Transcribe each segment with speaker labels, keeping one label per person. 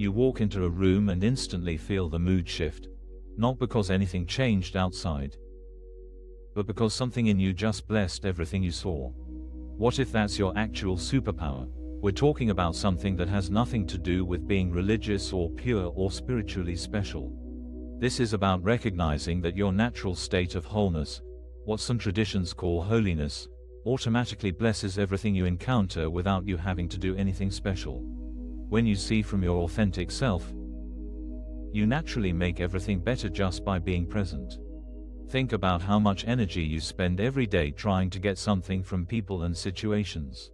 Speaker 1: You walk into a room and instantly feel the mood shift, not because anything changed outside, but because something in you just blessed everything you saw. What if that's your actual superpower? We're talking about something that has nothing to do with being religious or pure or spiritually special. This is about recognizing that your natural state of wholeness, what some traditions call holiness, automatically blesses everything you encounter without you having to do anything special. When you see from your authentic self, you naturally make everything better just by being present. Think about how much energy you spend every day trying to get something from people and situations.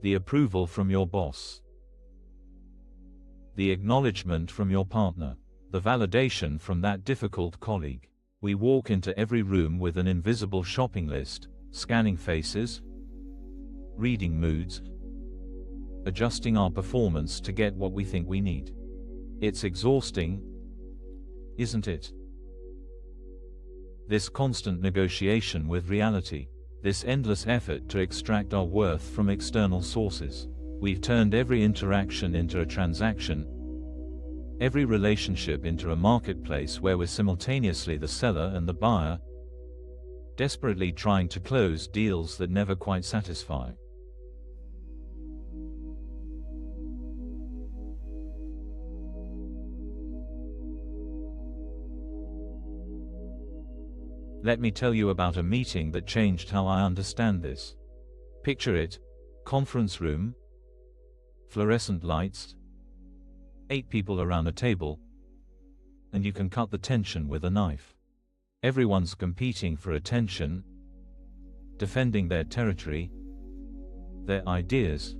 Speaker 1: The approval from your boss, the acknowledgement from your partner, the validation from that difficult colleague. We walk into every room with an invisible shopping list, scanning faces, reading moods, adjusting our performance to get what we think we need. It's exhausting, isn't it? This constant negotiation with reality, this endless effort to extract our worth from external sources. We've turned every interaction into a transaction, every relationship into a marketplace where we're simultaneously the seller and the buyer, desperately trying to close deals that never quite satisfy. Let me tell you about a meeting that changed how I understand this. Picture it: conference room, fluorescent lights, 8 people around a table, and you can cut the tension with a knife. Everyone's competing for attention, defending their territory, their ideas,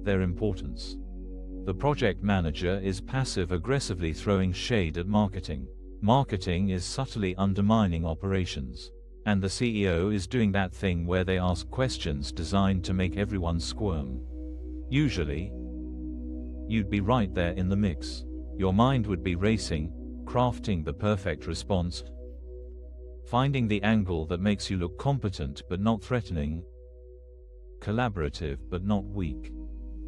Speaker 1: their importance. The project manager is passive-aggressively throwing shade at marketing. Marketing is subtly undermining operations. And the CEO is doing that thing where they ask questions designed to make everyone squirm. Usually, you'd be right there in the mix. Your mind would be racing, crafting the perfect response, finding the angle that makes you look competent but not threatening, collaborative but not weak.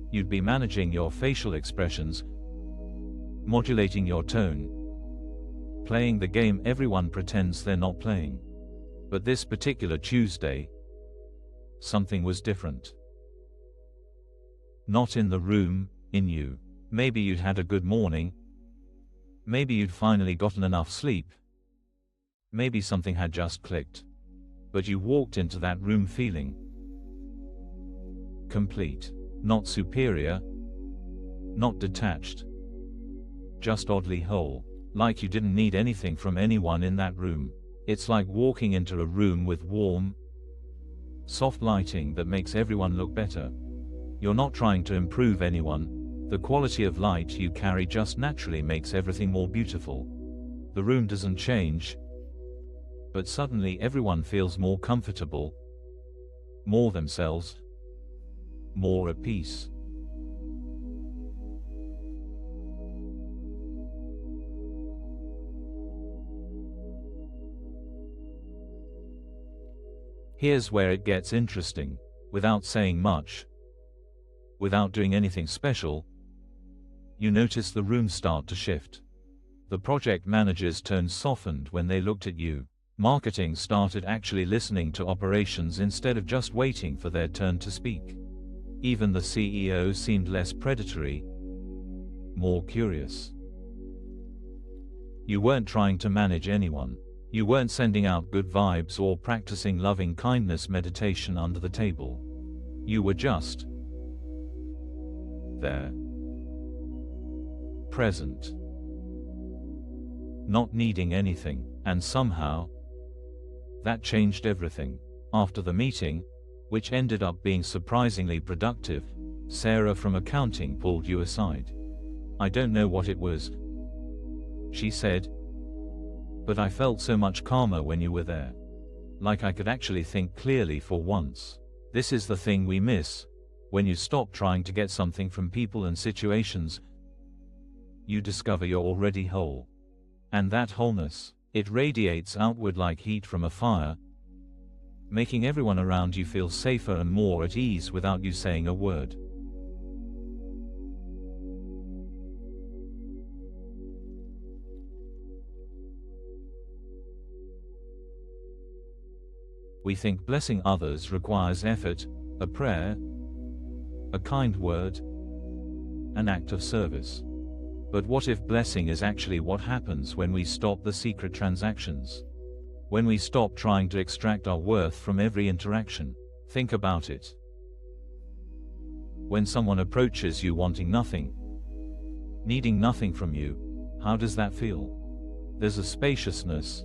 Speaker 1: You'd be managing your facial expressions, modulating your tone, playing the game everyone pretends they're not playing. But this particular Tuesday, something was different. Not in the room, in you. Maybe you'd had a good morning. Maybe you'd finally gotten enough sleep. Maybe something had just clicked. But you walked into that room feeling complete. Not superior. Not detached. Just oddly whole. Like you didn't need anything from anyone in that room. It's like walking into a room with warm, soft lighting that makes everyone look better. You're not trying to improve anyone. The quality of light you carry just naturally makes everything more beautiful. The room doesn't change, but suddenly everyone feels more comfortable, more themselves, more at peace. Here's where it gets interesting. Without saying much, without doing anything special, you notice the room start to shift. The project manager's tone softened when they looked at you. Marketing started actually listening to operations instead of just waiting for their turn to speak. Even the CEO seemed less predatory, more curious. You weren't trying to manage anyone. You weren't sending out good vibes or practicing loving kindness meditation under the table. You were just there. Present. Not needing anything. And somehow, that changed everything. After the meeting, which ended up being surprisingly productive, Sarah from accounting pulled you aside. "I don't know what it was," she said, "but I felt so much calmer when you were there. Like I could actually think clearly for once." This is the thing we miss. When you stop trying to get something from people and situations, you discover you're already whole. And that wholeness, it radiates outward like heat from a fire, making everyone around you feel safer and more at ease without you saying a word. We think blessing others requires effort, a prayer, a kind word, an act of service. But what if blessing is actually what happens when we stop the secret transactions? When we stop trying to extract our worth from every interaction? Think about it. When someone approaches you wanting nothing, needing nothing from you, how does that feel? There's a spaciousness,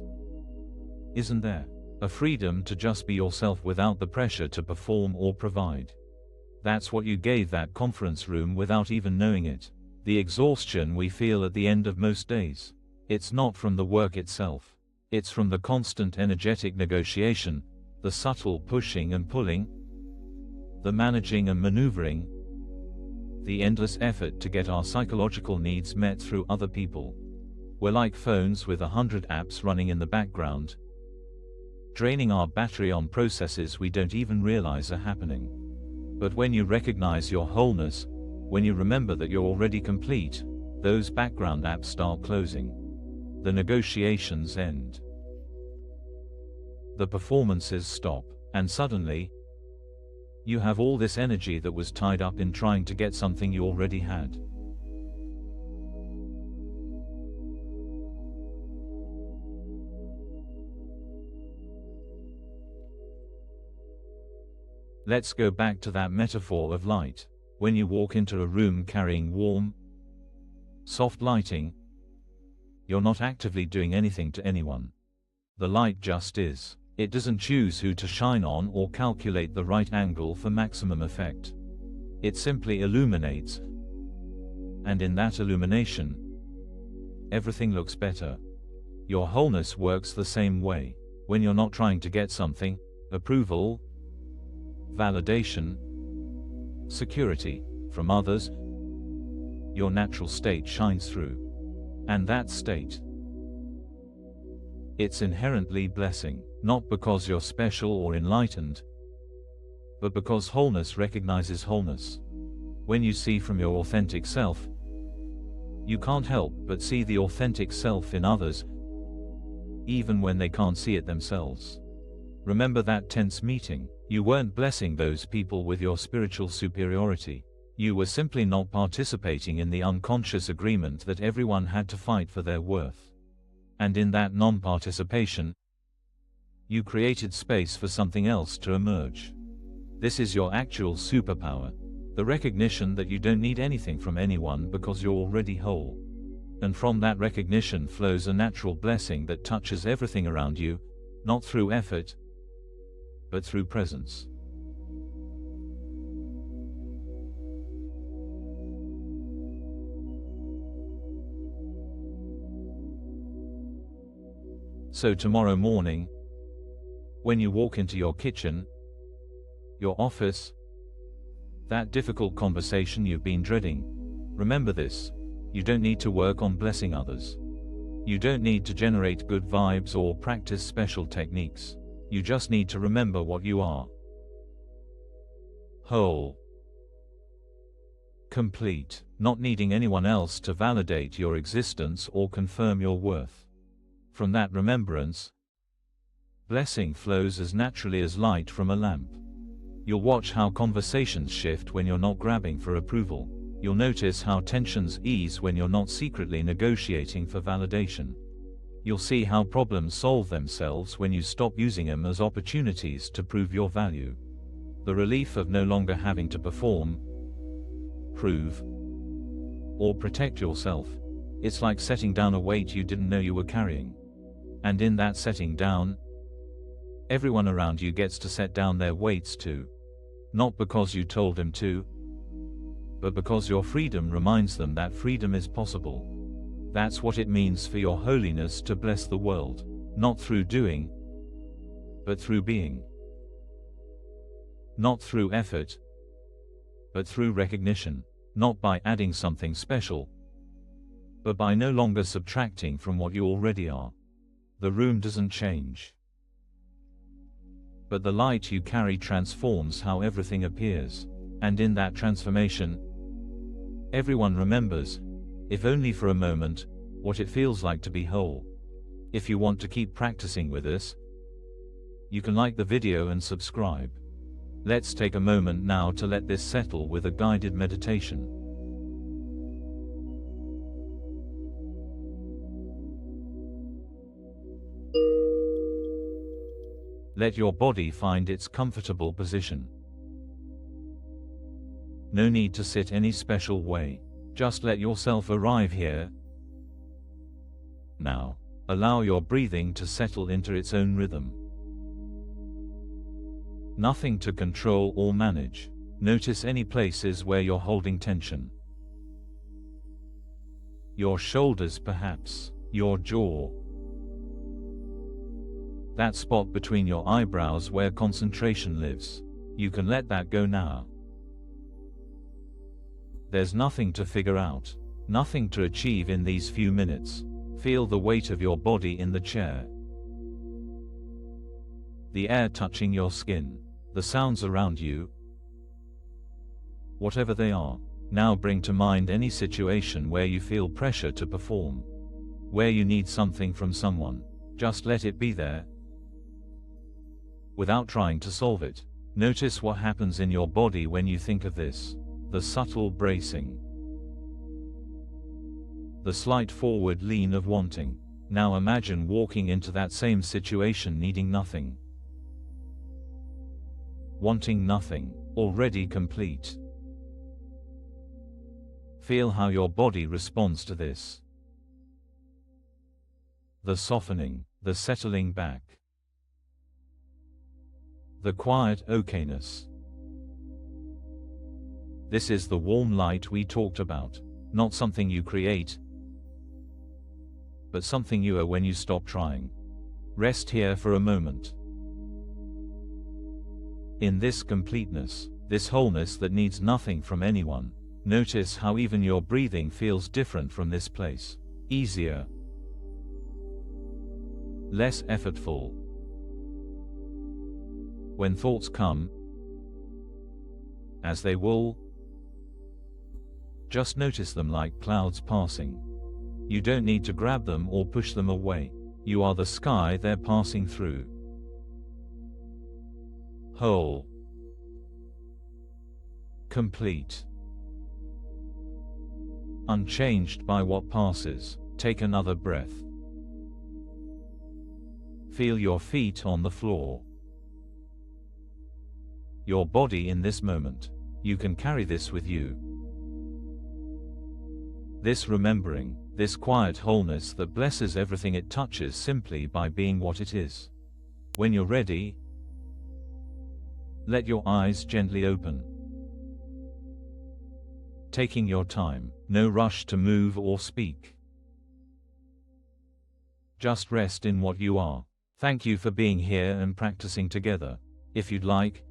Speaker 1: isn't there? A freedom to just be yourself without the pressure to perform or provide. That's what you gave that conference room without even knowing it. The exhaustion we feel at the end of most days. It's not from the work itself. It's from the constant energetic negotiation, the subtle pushing and pulling, the managing and maneuvering, the endless effort to get our psychological needs met through other people. We're like phones with 100 apps running in the background, draining our battery on processes we don't even realize are happening. But when you recognize your wholeness, when you remember that you're already complete, those background apps start closing. The negotiations end. The performances stop, and suddenly, you have all this energy that was tied up in trying to get something you already had. Let's go back to that metaphor of light. When you walk into a room carrying warm, soft lighting, you're not actively doing anything to anyone. The light just is. It doesn't choose who to shine on or calculate the right angle for maximum effect. It simply illuminates. And in that illumination, everything looks better. Your wholeness works the same way. When you're not trying to get something, approval, validation, security, from others, your natural state shines through. And that state, it's inherently blessing, not because you're special or enlightened, but because wholeness recognizes wholeness. When you see from your authentic self, you can't help but see the authentic self in others, even when they can't see it themselves. Remember that tense meeting? You weren't blessing those people with your spiritual superiority. You were simply not participating in the unconscious agreement that everyone had to fight for their worth. And in that non-participation, you created space for something else to emerge. This is your actual superpower. The recognition that you don't need anything from anyone because you're already whole. And from that recognition flows a natural blessing that touches everything around you, not through effort, but through presence. So tomorrow morning, when you walk into your kitchen, your office, that difficult conversation you've been dreading, remember this: you don't need to work on blessing others. You don't need to generate good vibes or practice special techniques. You just need to remember what you are. Whole. Complete, not needing anyone else to validate your existence or confirm your worth. From that remembrance, blessing flows as naturally as light from a lamp. You'll watch how conversations shift when you're not grabbing for approval. You'll notice how tensions ease when you're not secretly negotiating for validation. You'll see how problems solve themselves when you stop using them as opportunities to prove your value. The relief of no longer having to perform, prove, or protect yourself. It's like setting down a weight you didn't know you were carrying. And in that setting down, everyone around you gets to set down their weights too. Not because you told them to, but because your freedom reminds them that freedom is possible. That's what it means for your holiness to bless the world, not through doing, but through being. Not through effort, but through recognition. Not by adding something special, but by no longer subtracting from what you already are. The room doesn't change, but the light you carry transforms how everything appears. And in that transformation, everyone remembers, if only for a moment, what it feels like to be whole. If you want to keep practicing with this, You can like the video and subscribe. Let's take a moment now to let this settle with a guided meditation. Let your body find its comfortable position. No need to sit any special way. Just let yourself arrive here. Now, allow your breathing to settle into its own rhythm. Nothing to control or manage. Notice any places where you're holding tension. Your shoulders perhaps, your jaw. That spot between your eyebrows where concentration lives. You can let that go now. There's nothing to figure out, nothing to achieve in these few minutes. Feel the weight of your body in the chair. The air touching your skin, the sounds around you. Whatever they are, now bring to mind any situation where you feel pressure to perform, where you need something from someone. Just let it be there. Without trying to solve it, notice what happens in your body when you think of this. The subtle bracing. The slight forward lean of wanting. Now imagine walking into that same situation needing nothing. Wanting nothing, already complete. Feel how your body responds to this. The softening, the settling back. The quiet okayness. This is the warm light we talked about, not something you create, but something you are when you stop trying. Rest here for a moment. In this completeness, this wholeness that needs nothing from anyone, notice how even your breathing feels different from this place. Easier. Less effortful. When thoughts come, as they will, just notice them like clouds passing. You don't need to grab them or push them away. You are the sky they're passing through. Whole. Complete. Unchanged by what passes. Take another breath. Feel your feet on the floor. Your body in this moment. You can carry this with you. This remembering, this quiet wholeness that blesses everything it touches simply by being what it is. When you're ready, let your eyes gently open. Taking your time, no rush to move or speak. Just rest in what you are. Thank you for being here and practicing together. If you'd like,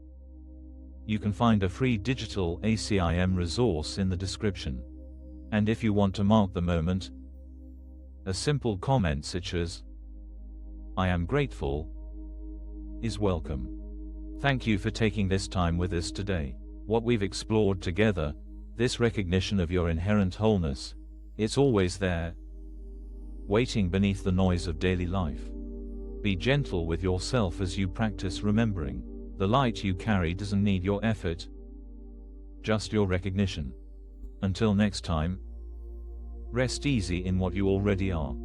Speaker 1: you can find a free digital ACIM resource in the description. And if you want to mark the moment, a simple comment such as, "I am grateful," is welcome. Thank you for taking this time with us today. What we've explored together, this recognition of your inherent wholeness, it's always there, waiting beneath the noise of daily life. Be gentle with yourself as you practice remembering. The light you carry doesn't need your effort, just your recognition. Until next time, rest easy in what you already are.